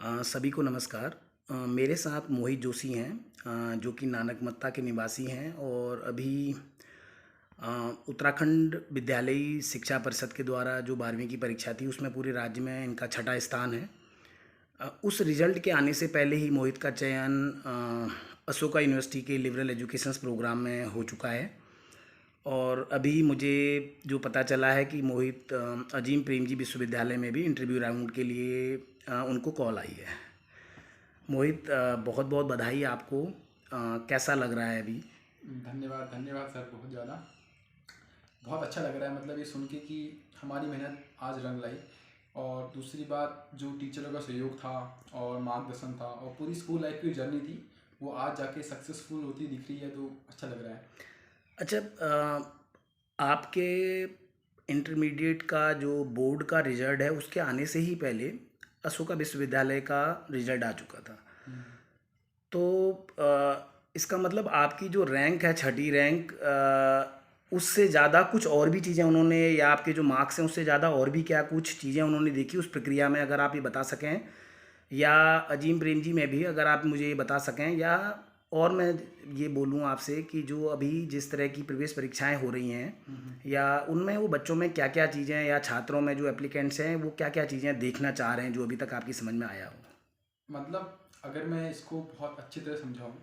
सभी को नमस्कार। मेरे साथ मोहित जोशी हैं, जो कि नानकमत्ता के निवासी हैं और अभी उत्तराखंड विद्यालयी शिक्षा परिषद के द्वारा जो 12वीं की परीक्षा थी उसमें पूरे राज्य में इनका छठा स्थान है। उस रिजल्ट के आने से पहले ही मोहित का चयन अशोका यूनिवर्सिटी के लिबरल एजुकेशंस प्रोग्राम में हो चुका है। और अभी मुझे जो पता चला है कि मोहित अजीम प्रेमजी विश्वविद्यालय में भी इंटरव्यू राउंड के लिए उनको कॉल आई है। मोहित, बहुत बहुत बधाई आपको। कैसा लग रहा है अभी? धन्यवाद धन्यवाद सर, बहुत ज़्यादा बहुत अच्छा लग रहा है। मतलब ये सुन के कि हमारी मेहनत आज रंग लाई। और दूसरी बात, जो टीचरों का सहयोग था और मार्गदर्शन था और पूरी स्कूल लाइफ की जर्नी थी, वो आज जाके सक्सेसफुल होती दिख रही है, तो अच्छा लग रहा है। अच्छा, आपके इंटरमीडिएट का जो बोर्ड का रिजल्ट है उसके आने से ही पहले अशोका विश्वविद्यालय का रिजल्ट आ चुका था। हम्म। तो इसका मतलब आपकी जो रैंक है, छठी रैंक, उससे ज़्यादा कुछ और भी चीज़ें उन्होंने, या आपके जो मार्क्स हैं उससे ज़्यादा और भी क्या कुछ चीज़ें उन्होंने देखी उस प्रक्रिया में, अगर आप ये बता सकें। या अजीम प्रेम जी में भी अगर आप मुझे ये बता सकें, या और मैं ये बोलूँ आपसे कि जो अभी जिस तरह की प्रवेश परीक्षाएं हो रही हैं, हम्म। या उनमें वो बच्चों में क्या क्या चीज़ें, या छात्रों में जो एप्लीकेंट्स हैं वो क्या क्या चीज़ें देखना चाह रहे हैं जो अभी तक आपकी समझ में आया हो। मतलब अगर मैं इसको बहुत अच्छी तरह समझाऊँ,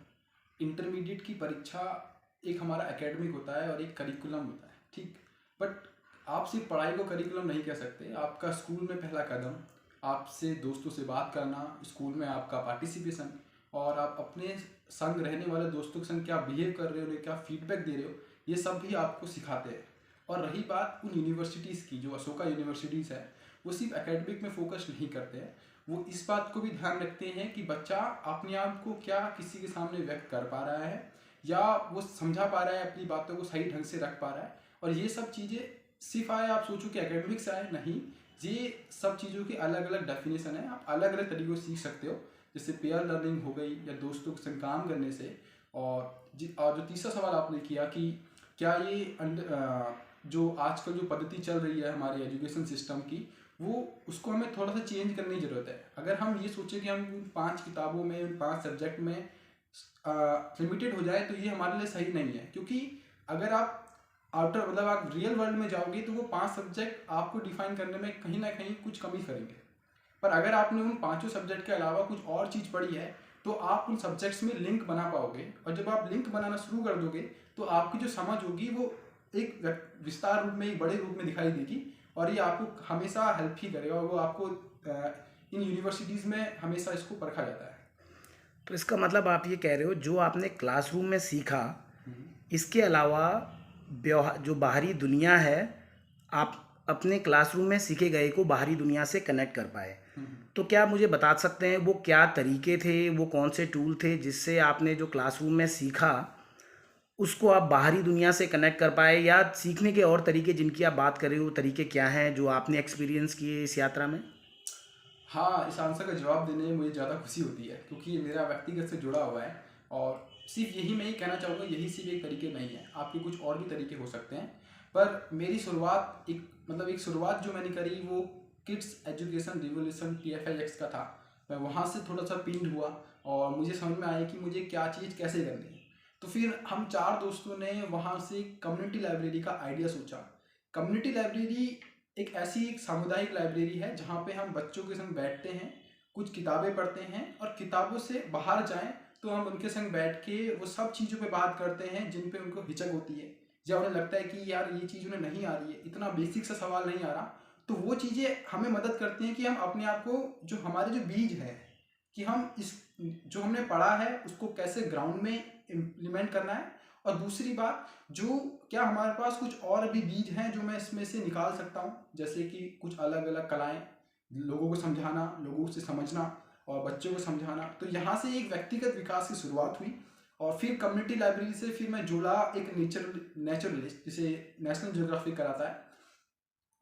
इंटरमीडिएट की परीक्षा एक हमारा एकेडमिक होता है और एक करिकुलम होता है, ठीक। बट आप सिर्फ पढ़ाई को करिकुलम नहीं कह सकते। आपका स्कूल में पहला कदम, आपसे दोस्तों से बात करना, स्कूल में आपका पार्टिसिपेशन, और आप अपने संग रहने वाले दोस्तों के संग क्या बिहेव कर रहे हो, उन्हें क्या फीडबैक दे रहे हो, ये सब भी आपको सिखाते हैं। और रही बात उन यूनिवर्सिटीज़ की, जो अशोका यूनिवर्सिटीज़ है, वो सिर्फ एकेडमिक में फोकस नहीं करते हैं। वो इस बात को भी ध्यान रखते हैं कि बच्चा अपने आप को क्या किसी के सामने व्यक्त कर पा रहा है, या वो समझा पा रहा है, अपनी बातों को सही ढंग से रख पा रहा है। और ये सब चीज़ें सिर्फ आए आप सोचो कि एकेडमिक से आए, नहीं। ये सब चीज़ों की अलग अलग डेफिनेशन है, आप अलग अलग तरीक़ों से सीख सकते हो। जैसे पेयर लर्निंग हो गई, या दोस्तों के संग काम करने से। और जो तीसरा सवाल आपने किया कि क्या ये जो आजकल जो पद्धति चल रही है हमारे एजुकेशन सिस्टम की, वो उसको हमें थोड़ा सा चेंज करने की ज़रूरत है। अगर हम ये सोचें कि हम उन 5 किताबों में, उन 5 सब्जेक्ट में लिमिटेड हो जाए, तो ये हमारे लिए सही नहीं है। क्योंकि अगर आप आउटर मतलब आप रियल वर्ल्ड में जाओगे, तो वो 5 सब्जेक्ट आपको डिफाइन करने में कहीं ना कहीं कुछ कमी करेंगे। पर अगर आपने उन पांचों सब्जेक्ट के अलावा कुछ और चीज़ पढ़ी है, तो आप उन सब्जेक्ट्स में लिंक बना पाओगे। और जब आप लिंक बनाना शुरू कर दोगे, तो आपकी जो समझ होगी वो एक विस्तार रूप में, एक बड़े रूप में दिखाई देगी। और ये आपको हमेशा हेल्प ही करेगा, और वो आपको इन यूनिवर्सिटीज़ में हमेशा इसको परखा जाता है। तो इसका मतलब आप ये कह रहे हो जो आपने क्लासरूम में सीखा, हम्म। इसके अलावा व्यवहार, जो बाहरी दुनिया है, आप अपने क्लासरूम में सीखे गए को बाहरी दुनिया से कनेक्ट कर पाए। हम्म। तो क्या आप मुझे बता सकते हैं वो क्या तरीके थे, वो कौन से टूल थे जिससे आपने जो क्लासरूम में सीखा उसको आप बाहरी दुनिया से कनेक्ट कर पाए, या सीखने के और तरीके जिनकी आप बात कर रहे हो, वो तरीके क्या हैं जो आपने एक्सपीरियंस किए इस यात्रा में? हाँ, इस आंसर का जवाब देने में मुझे ज़्यादा खुशी होती है, क्योंकि ये मेरा व्यक्तिगत से जुड़ा हुआ है। और सिर्फ यही मैं ही कहना चाहूँगा, यही सिर्फ एक तरीके नहीं है, आपके कुछ और भी तरीके हो सकते हैं। पर मेरी शुरुआत एक शुरुआत जो मैंने करी, वो किड्स एजुकेशन रिवोल्यूशन TFIX का था। मैं वहाँ से थोड़ा सा पिंड हुआ, और मुझे समझ में आया कि मुझे क्या चीज़ कैसे करनी है। तो फिर हम 4 दोस्तों ने वहाँ से कम्युनिटी लाइब्रेरी का आइडिया सोचा। कम्युनिटी लाइब्रेरी एक सामुदायिक लाइब्रेरी है, जहाँ पे हम बच्चों के संग बैठते हैं, कुछ किताबें पढ़ते हैं, और किताबों से बाहर जाएं तो हम उनके संग बैठ के वो सब चीज़ों पे बात करते हैं जिन पे उनको हिचक होती है, या उन्हें लगता है कि यार ये चीज़ उन्हें नहीं आ रही है, इतना बेसिक सा सवाल नहीं आ रहा। तो वो चीज़ें हमें मदद करती हैं कि हम अपने आप को, जो हमारे जो बीज है, कि हम इस जो हमने पढ़ा है उसको कैसे ग्राउंड में इम्प्लीमेंट करना है। और दूसरी बात, जो क्या हमारे पास कुछ और भी बीज हैं जो मैं इसमें से निकाल सकता हूँ, जैसे कि कुछ अलग अलग कलाएं, लोगों को समझाना, लोगों से समझना, और बच्चों को समझाना। तो यहाँ से एक व्यक्तिगत विकास की शुरुआत हुई। और फिर कम्युनिटी लाइब्रेरी से फिर मैं जुड़ा एक नेचुरलिस्ट, जिसे नेशनल ज्योग्राफिक कराता है।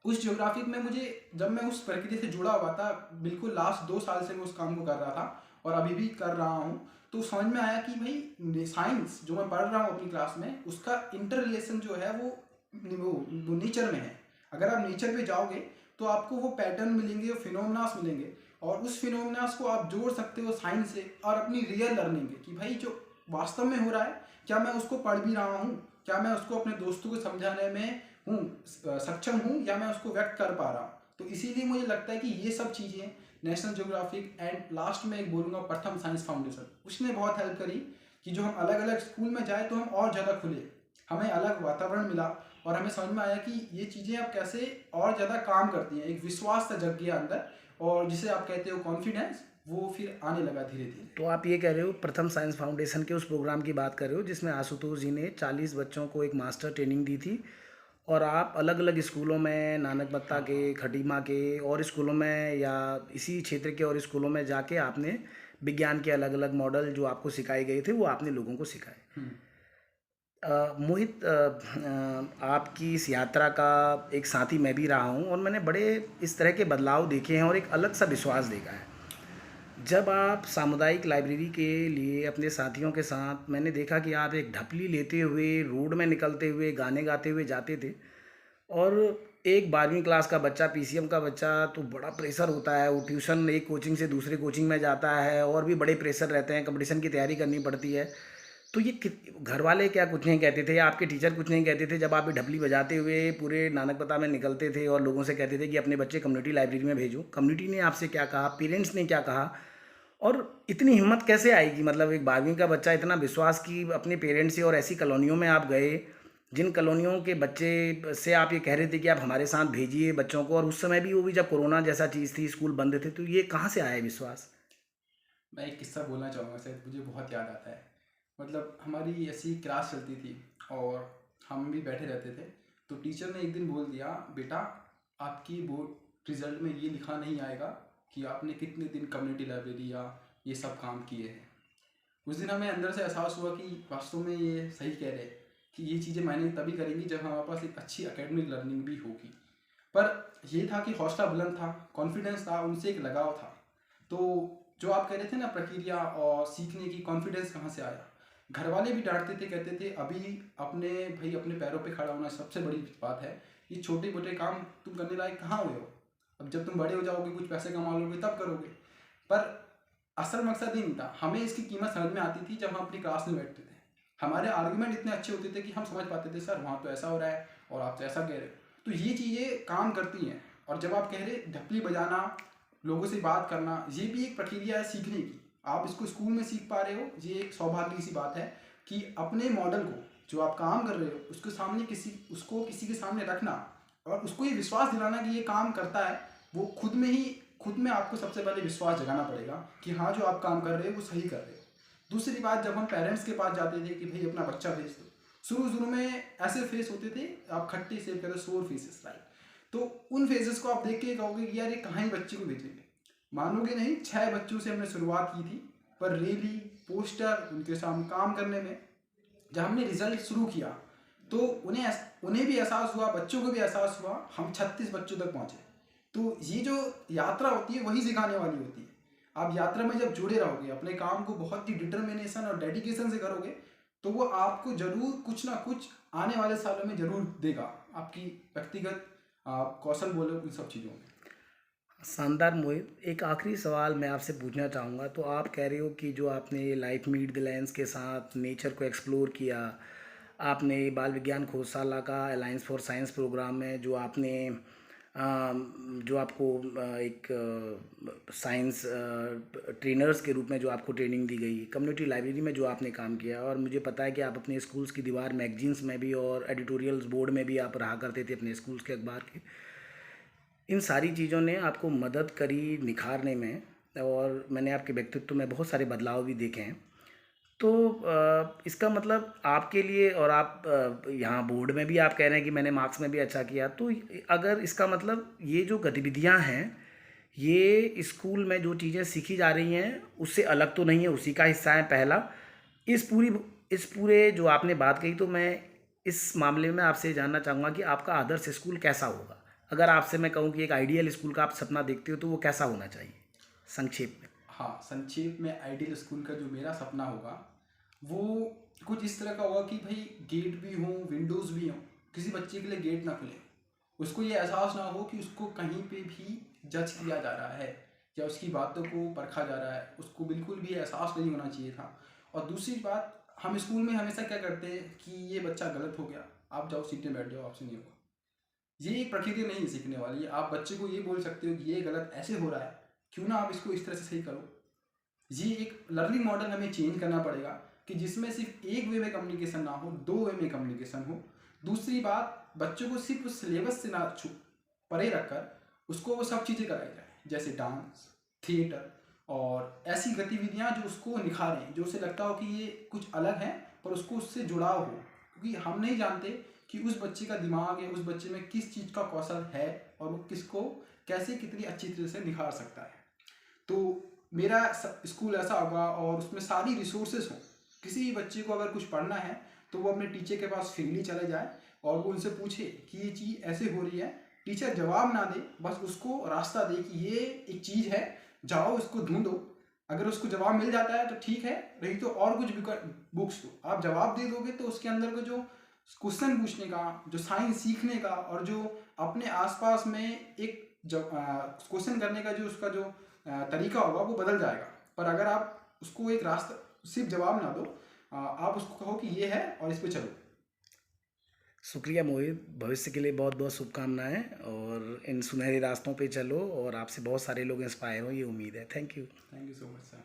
उस ज्योग्राफिक में मुझे, जब मैं उस प्रक्रिया से जुड़ा हुआ था, बिल्कुल लास्ट 2 साल से मैं उस काम को कर रहा था और अभी भी कर रहा हूँ, तो समझ में आया कि भाई साइंस जो मैं पढ़ रहा हूँ अपनी क्लास में, उसका इंटर रिलेशन जो है वो नेचर में है। अगर आप नेचर पे जाओगे, तो आपको वो पैटर्न मिलेंगे, वो फिनोमेनास मिलेंगे। और उस फिनोमिनास को आप जोड़ सकते हो साइंस से और अपनी रियल लर्निंग के, कि भाई जो वास्तव में हो रहा है, क्या मैं उसको पढ़ भी रहा हूँ, क्या मैं उसको अपने दोस्तों को समझाने में सक्षम हूँ, या मैं उसको व्यक्त कर पा रहा हूँ। तो इसीलिए मुझे लगता है कि ये सब चीज़ें नेशनल ज्योग्राफिक एंड लास्ट में एक बोलूँगा प्रथम साइंस फाउंडेशन, उसने बहुत हेल्प करी कि जो हम अलग अलग स्कूल में जाए तो हम और ज़्यादा खुले, हमें अलग वातावरण मिला और हमें समझ में आया कि ये चीज़ें अब कैसे और ज़्यादा काम करती हैं। एक विश्वास सा जग गया अंदर, और जिसे आप कहते हो कॉन्फिडेंस, वो फिर आने लगा धीरे धीरे। तो आप ये कह रहे हो प्रथम साइंस फाउंडेशन के उस प्रोग्राम की बात कर रहे हो जिसमें आशुतोष जी ने 40 बच्चों को एक मास्टर ट्रेनिंग दी थी, और आप अलग अलग स्कूलों में नानकबत्ता हाँ के, खटीमा के और स्कूलों में या इसी क्षेत्र के और स्कूलों में जाके आपने विज्ञान के अलग अलग मॉडल जो आपको सिखाए गए थे वो आपने लोगों को सिखाए। हम्म, मोहित, आपकी इस यात्रा का एक साथी मैं भी रहा हूँ और मैंने बड़े इस तरह के बदलाव देखे हैं और एक अलग सा विश्वास देखा है। जब आप सामुदायिक लाइब्रेरी के लिए अपने साथियों के साथ, मैंने देखा कि आप एक ढपली लेते हुए रोड में निकलते हुए गाने गाते हुए जाते थे, और एक 12वीं क्लास का बच्चा, पीसीएम का बच्चा, तो बड़ा प्रेशर होता है, वो ट्यूशन एक कोचिंग से दूसरे कोचिंग में जाता है और भी बड़े प्रेशर रहते हैं, कंपटीशन की तैयारी करनी पड़ती है। तो ये घर वाले क्या कुछ नहीं कहते थे, आपके टीचर कुछ नहीं कहते थे जब आप ये ढपली बजाते हुए पूरे नानकपता में निकलते थे और लोगों से कहते थे कि अपने बच्चे कम्युनिटी लाइब्रेरी में भेजो? कम्युनिटी ने आपसे क्या कहा, पेरेंट्स ने क्या कहा, और इतनी हिम्मत कैसे आएगी? मतलब एक 12वीं का बच्चा इतना विश्वास कि अपने पेरेंट्स से, और ऐसी कॉलोनियों में आप गए जिन कॉलोनियों के बच्चे से आप ये कह रहे थे कि आप हमारे साथ भेजिए बच्चों को, और उस समय भी वो भी जब कोरोना जैसा चीज़ थी, स्कूल बंद थे, तो ये कहाँ से आया है विश्वास? मैं एक किस्सा बोलना चाहूँगा, शायद मुझे बहुत याद आता है। मतलब हमारी ऐसी क्लास चलती थी और हम भी बैठे रहते थे, तो टीचर ने एक दिन बोल दिया, बेटा आपकी बोर्ड रिजल्ट में ये लिखा नहीं आएगा कि आपने कितने दिन कम्युनिटी लाइब्रेरी या ये सब काम किए हैं। उस दिन हमें अंदर से एहसास हुआ कि वास्तव में ये सही कह रहे हैं, कि ये चीज़ें मायने तभी करेंगी जब हमारे पास एक अच्छी एकेडमिक लर्निंग भी होगी। पर ये था कि हौसला बुलंद था, कॉन्फिडेंस था, उनसे एक लगाव था। तो जो आप कह रहे थे ना, प्रक्रिया और सीखने की कॉन्फिडेंस कहाँ से आया? घर वाले भी डांटते थे, कहते थे अभी अपने पैरों पे खड़ा होना सबसे बड़ी बात है, ये छोटे मोटे काम तुम करने लायक कहाँ हुए हो? अब जब तुम बड़े हो जाओगे, कुछ पैसे कमा लोगे, तब करोगे। पर असल मकसद ये नहीं था, हमें इसकी कीमत समझ में आती थी जब हम अपनी क्लास में बैठते थे। हमारे आर्गुमेंट इतने अच्छे होते थे कि हम समझ पाते थे, सर वहाँ तो ऐसा हो रहा है और आप तो ऐसा कह रहे हो। तो ये चीज़ें काम करती हैं। और जब आप कह रहे ढपली बजाना, लोगों से बात करना, ये भी एक प्रक्रिया है सीखने की। आप इसको स्कूल में सीख पा रहे हो, ये एक सौभाग्य की सी बात है कि अपने मॉडल को, जो आप काम कर रहे हो, उसको किसी के सामने रखना और उसको ये विश्वास दिलाना कि ये काम करता है। वो खुद में आपको सबसे पहले विश्वास जगाना पड़ेगा कि हाँ, जो आप काम कर रहे हो वो सही कर रहे हो। दूसरी बात, जब हम पेरेंट्स के पास जाते थे कि भाई अपना बच्चा भेज दो, शुरू में ऐसे फेस होते थे, आप खट्टे सेब कह रहे हो, सोर फेसेस, राइट? तो उन फेसेस को आप देख के कहोगे कि यार ये कहाँ ही बच्चे को भेजेंगे। मानोगे नहीं, 6 बच्चों से हमने शुरुआत की थी, पर रैली, पोस्टर, उनके सामने काम करने में जब हमने रिजल्ट शुरू किया तो उन्हें भी एहसास हुआ, बच्चों को भी एहसास हुआ, हम 36 बच्चों तक पहुँचे। तो ये जो यात्रा होती है वही सिखाने वाली होती है। आप यात्रा में जब जुड़े रहोगे, अपने काम को बहुत ही डिटर्मिनेशन और डेडिकेशन से करोगे, तो वो आपको ज़रूर कुछ ना कुछ आने वाले सालों में ज़रूर देगा, आपकी व्यक्तिगत कौशल बोलो, उन सब चीज़ों में। शानदार मोहित, एक आखिरी सवाल मैं आपसे पूछना चाहूँगा। तो आप कह रहे हो कि जो आपने लाइफ मीट द लायंस के साथ नेचर को एक्सप्लोर किया, आपने बाल विज्ञान खोजशाला का अलायंस फॉर साइंस प्रोग्राम में जो आपने जो आपको एक साइंस ट्रेनर्स के रूप में जो आपको ट्रेनिंग दी गई, कम्युनिटी लाइब्रेरी में जो आपने काम किया, और मुझे पता है कि आप अपने स्कूल्स की दीवार मैगजीन्स में भी और एडिटोरियल्स बोर्ड में भी आप रहा करते थे अपने स्कूल्स के अखबार के। इन सारी चीज़ों ने आपको मदद करी निखारने में, और मैंने आपके व्यक्तित्व में बहुत सारे बदलाव भी देखे हैं। तो इसका मतलब आपके लिए, और आप यहाँ बोर्ड में भी आप कह रहे हैं कि मैंने मार्क्स में भी अच्छा किया, तो अगर इसका मतलब ये जो गतिविधियाँ हैं, ये स्कूल में जो चीज़ें सीखी जा रही हैं उससे अलग तो नहीं है, उसी का हिस्सा है पहला। इस पूरी इस पूरे जो आपने बात कही, तो मैं इस मामले में आपसे ये जानना चाहूँगा कि आपका आदर्श स्कूल कैसा होगा? अगर आपसे मैं कहूँ कि एक आइडियल स्कूल का आप सपना देखते हो, तो वो कैसा होना चाहिए संक्षेप में? हाँ, संक्षेप में आइडियल स्कूल का जो मेरा सपना होगा, वो कुछ इस तरह का होगा कि भाई गेट भी हों, विंडोज़ भी हों, किसी बच्चे के लिए गेट ना खुले, उसको ये एहसास ना हो कि उसको कहीं पे भी जज किया जा रहा है, या उसकी बातों को परखा जा रहा है, उसको बिल्कुल भी एहसास नहीं होना चाहिए था। और दूसरी बात, हम स्कूल में हमेशा क्या करते हैं कि ये बच्चा गलत हो गया, आप जाओ सीटने बैठ जाओ, आपसे नहीं होगा। ये एक प्रक्रिया नहीं है सीखने वाली। आप बच्चे को ये बोल सकते हो कि ये गलत ऐसे हो रहा है, क्यों ना आप इसको इस तरह से सही करो। ये एक लर्निंग मॉडल हमें चेंज करना पड़ेगा कि जिसमें सिर्फ एक वे में कम्युनिकेशन ना हो, दो वे में कम्युनिकेशन हो। दूसरी बात, बच्चों को सिर्फ उस सिलेबस से ना परे रखकर उसको वो सब चीज़ें कराई जाए, जैसे डांस, थिएटर और ऐसी गतिविधियाँ जो उसको निखारें, जो उसे लगता हो कि ये कुछ अलग है पर उसको उससे जुड़ाव हो। क्योंकि हम नहीं जानते कि उस बच्चे का दिमाग या उस बच्चे में किस चीज़ का कौशल है और वो किसको कैसे कितनी अच्छी तरह से निखार सकता है। तो मेरा स्कूल ऐसा होगा और उसमें सारी रिसोर्सेज हों। किसी भी बच्चे को अगर कुछ पढ़ना है तो वो अपने टीचर के पास फ्रीली चले जाए और वो उनसे पूछे कि ये चीज़ ऐसे हो रही है। टीचर जवाब ना दे, बस उसको रास्ता दे कि ये एक चीज़ है, जाओ इसको ढूंढो। अगर उसको जवाब मिल जाता है तो ठीक है, नहीं तो और कुछ भी बुक्स दो। आप जवाब दे दोगे तो उसके अंदर का जो क्वेश्चन पूछने का, जो साइंस सीखने का और जो अपने आसपास में एक क्वेश्चन करने का जो उसका जो तरीका होगा वो बदल जाएगा। पर अगर आप उसको एक रास्ता, सिर्फ जवाब ना दो, आप उसको कहो कि ये है और इस पे चलो। शुक्रिया मोहित, भविष्य के लिए बहुत बहुत शुभकामनाएं, और इन सुनहरे रास्तों पे चलो और आपसे बहुत सारे लोग इंस्पायर हों, ये उम्मीद है। Thank you. Thank you so much sir.